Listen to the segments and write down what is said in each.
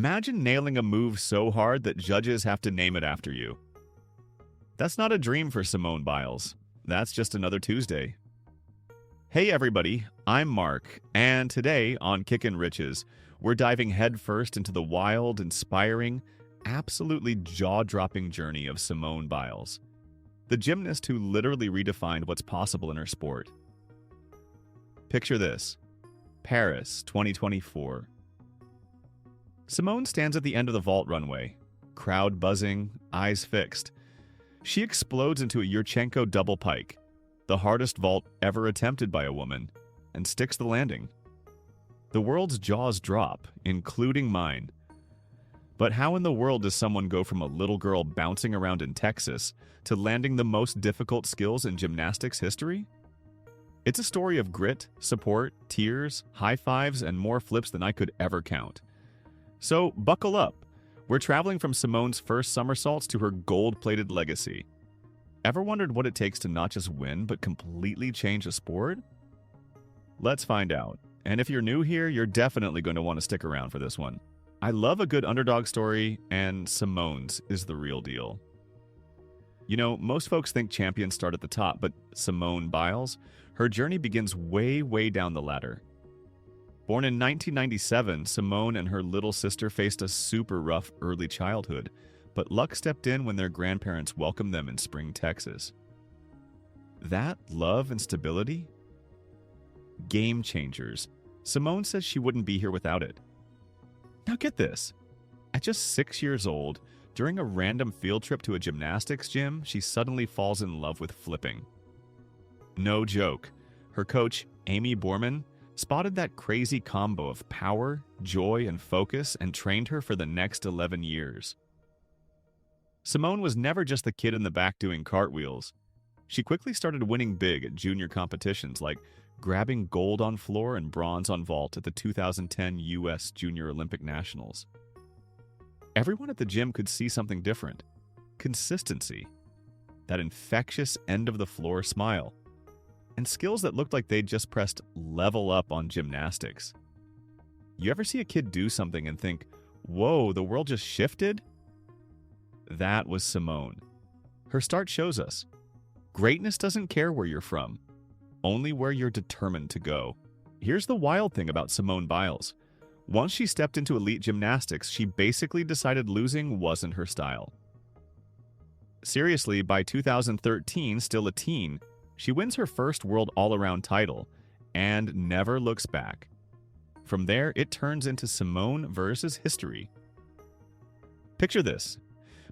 Imagine nailing a move so hard that judges have to name it after you. That's not a dream for Simone Biles. That's just another Tuesday. Hey everybody, I'm Mark, and today on Kickin Riches, we're diving headfirst into the wild, inspiring, absolutely jaw-dropping journey of Simone Biles, the gymnast who literally redefined what's possible in her sport. Picture this: Paris, 2024. Simone stands at the end of the vault runway, crowd buzzing, eyes fixed. She explodes into a Yurchenko double pike, the hardest vault ever attempted by a woman, and sticks the landing. The world's jaws drop, including mine. But how in the world does someone go from a little girl bouncing around in Texas to landing the most difficult skills in gymnastics history? It's a story of grit, support, tears, high fives, and more flips than I could ever count. So buckle up. We're traveling from Simone's first somersaults to her gold-plated legacy. Ever wondered what it takes to not just win, but completely change a sport? Let's find out. And if you're new here, you're definitely going to want to stick around for this one. I love a good underdog story, and Simone's is the real deal. You know, most folks think champions start at the top, but Simone Biles, her journey begins way down the ladder. Born in 1997, Simone and her little sister faced a super rough early childhood, but luck stepped in when their grandparents welcomed them in Spring, Texas. That love and stability? Game changers. Simone says she wouldn't be here without it. Now get this. At just 6 years old, during a random field trip to a gymnastics gym, she suddenly falls in love with flipping. No joke. Her coach, Amy Borman, spotted that crazy combo of power, joy, and focus and trained her for the next 11 years. Simone was never just the kid in the back doing cartwheels. She quickly started winning big at junior competitions, like grabbing gold on floor and bronze on vault at the 2010 U.S. Junior Olympic Nationals. Everyone at the gym could see something different: consistency, that infectious end-of-the-floor smile, and skills that looked like they'd just pressed level up on gymnastics. You ever see a kid do something and think, whoa, the world just shifted? That was Simone. Her start shows us. Greatness doesn't care where you're from, only where you're determined to go. Here's the wild thing about Simone Biles. Once she stepped into elite gymnastics, she basically decided losing wasn't her style. Seriously, by 2013, still a teen, she wins her first world all-around title and never looks back. From there, it turns into Simone versus history. Picture this.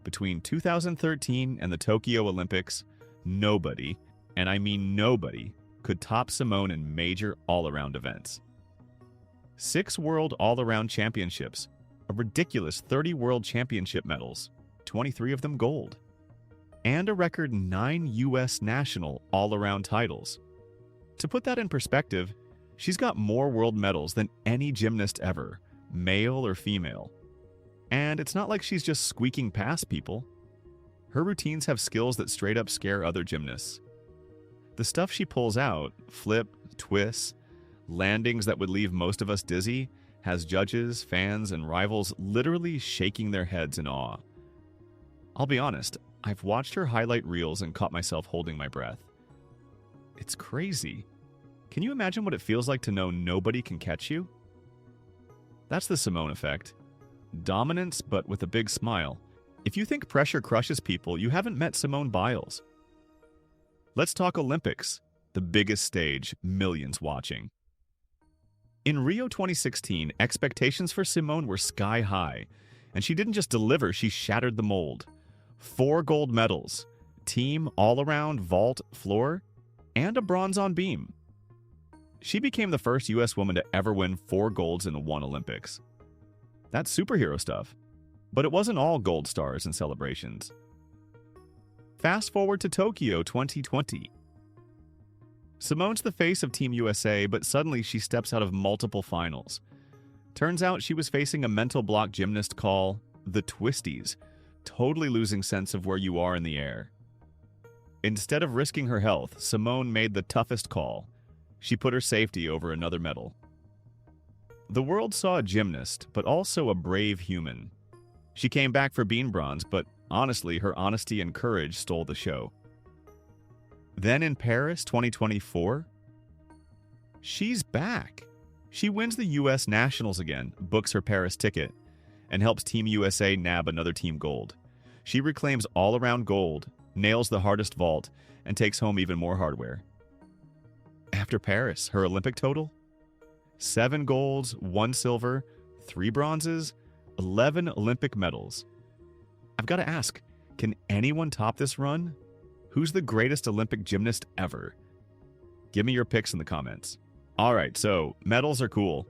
Between 2013 and the Tokyo Olympics, nobody, and I mean nobody, could top Simone in major all-around events. 6 world all-around championships, a ridiculous 30 world championship medals, 23 of them gold, and a record 9 U.S. national all-around titles. To put that in perspective, she's got more world medals than any gymnast ever, male or female. And it's not like she's just squeaking past people. Her routines have skills that straight up scare other gymnasts. The stuff she pulls out, flip, twists, landings that would leave most of us dizzy, has judges, fans, and rivals literally shaking their heads in awe. I'll be honest, I've watched her highlight reels and caught myself holding my breath. It's crazy. Can you imagine what it feels like to know nobody can catch you? That's the Simone effect. Dominance, but with a big smile. If you think pressure crushes people, you haven't met Simone Biles. Let's talk Olympics, the biggest stage, millions watching. In Rio 2016, expectations for Simone were sky high, and she didn't just deliver, she shattered the mold. 4 gold medals, team, all-around, vault, floor, and a bronze on beam. She became the first U.S. woman to ever win 4 golds in one Olympics. That's superhero stuff. But it wasn't all gold stars and celebrations. Fast forward to Tokyo 2020. Simone's the face of Team USA, but suddenly she steps out of multiple finals. Turns out she was facing a mental block gymnast called the Twisties, totally losing sense of where you are in the air. Instead of risking her health, Simone made the toughest call. She put her safety over another medal. The world saw a gymnast, but also a brave human. She came back for bean bronze, but honestly, her honesty and courage stole the show. Then in Paris 2024, she's back. She wins the U.S. Nationals again, books her Paris ticket, and helps Team USA nab another team gold. She reclaims all-around gold, nails the hardest vault, and takes home even more hardware. After Paris, her Olympic total? 7 golds, 1 silver, 3 bronzes, 11 Olympic medals. I've got to ask, can anyone top this run? Who's the greatest Olympic gymnast ever? Give me your picks in the comments. Alright, so medals are cool,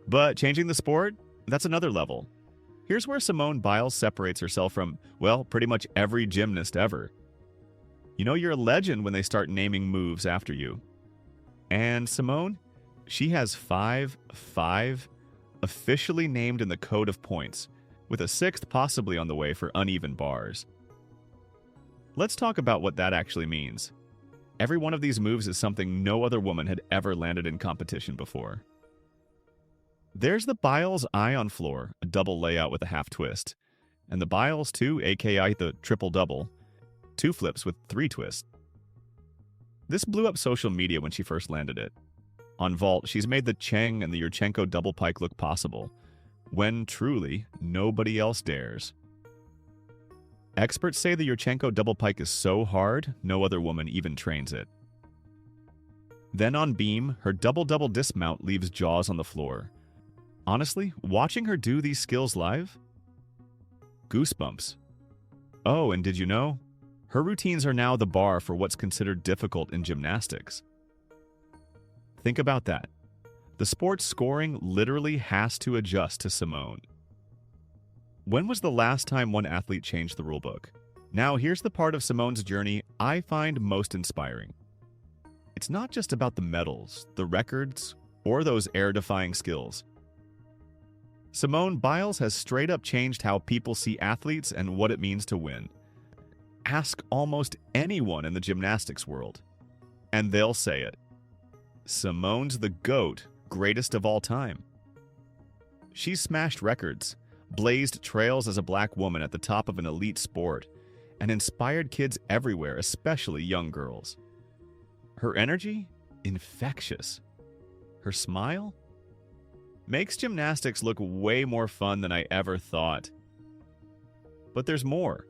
but changing the sport? That's another level. Here's where Simone Biles separates herself from, well, pretty much every gymnast ever. You know you're a legend when they start naming moves after you. And Simone, she has 5 officially named in the code of points, with a 6th possibly on the way for uneven bars. Let's talk about what that actually means. Every one of these moves is something no other woman had ever landed in competition before. There's the Biles eye on floor, a double layout with a half twist, and the Biles 2, aka the triple double, 2 flips with 3 twists. This blew up social media when she first landed it. On vault, she's made the Cheng and the Yurchenko double pike look possible, when truly nobody else dares. Experts say the Yurchenko double pike is so hard, no other woman even trains it. Then on beam, her double-double dismount leaves jaws on the floor. Honestly, watching her do these skills live? Goosebumps. Oh, and did you know? Her routines are now the bar for what's considered difficult in gymnastics. Think about that. The sport's scoring literally has to adjust to Simone. When was the last time one athlete changed the rulebook? Now, here's the part of Simone's journey I find most inspiring. It's not just about the medals, the records, or those air-defying skills. Simone Biles has straight up changed how people see athletes and what it means to win. Ask almost anyone in the gymnastics world, and they'll say it. Simone's the GOAT, greatest of all time. She's smashed records, blazed trails as a black woman at the top of an elite sport, and inspired kids everywhere, especially young girls. Her energy? Infectious. Her smile? Makes gymnastics look way more fun than I ever thought. But there's more.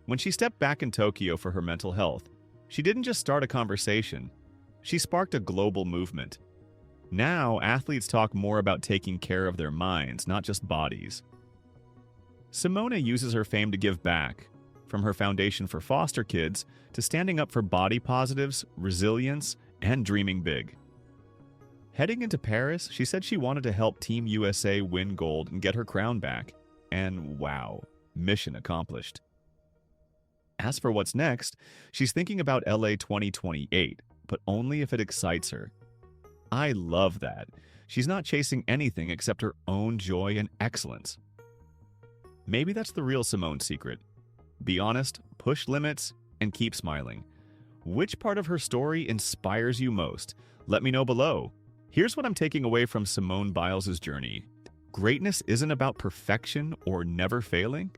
When she stepped back in Tokyo for her mental health, she didn't just start a conversation, she sparked a global movement. Now, athletes talk more about taking care of their minds, not just bodies. Simone uses her fame to give back, from her foundation for foster kids to standing up for body positives, resilience, and dreaming big. Heading into Paris, she said she wanted to help Team USA win gold and get her crown back. And wow, mission accomplished. As for what's next, she's thinking about LA 2028, but only if it excites her. I love that. She's not chasing anything except her own joy and excellence. Maybe that's the real Simone secret. Be honest, push limits, and keep smiling. Which part of her story inspires you most? Let me know below. Here's what I'm taking away from Simone Biles' journey. Greatness isn't about perfection or never failing.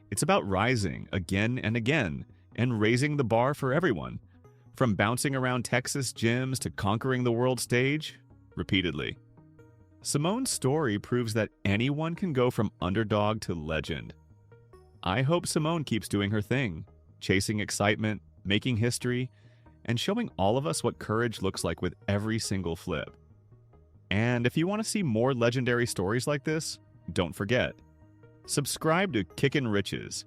It's about rising again and again and raising the bar for everyone. From bouncing around Texas gyms to conquering the world stage, repeatedly. Simone's story proves that anyone can go from underdog to legend. I hope Simone keeps doing her thing, chasing excitement, making history, and showing all of us what courage looks like with every single flip. And if you want to see more legendary stories like this, don't forget, subscribe to Kickin Riches.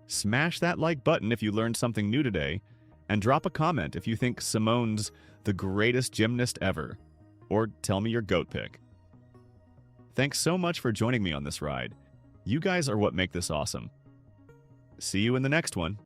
Smash that like button if you learned something new today, and drop a comment if you think Simone's the greatest gymnast ever, or tell me your GOAT pick. Thanks so much for joining me on this ride. You guys are what make this awesome. See you in the next one.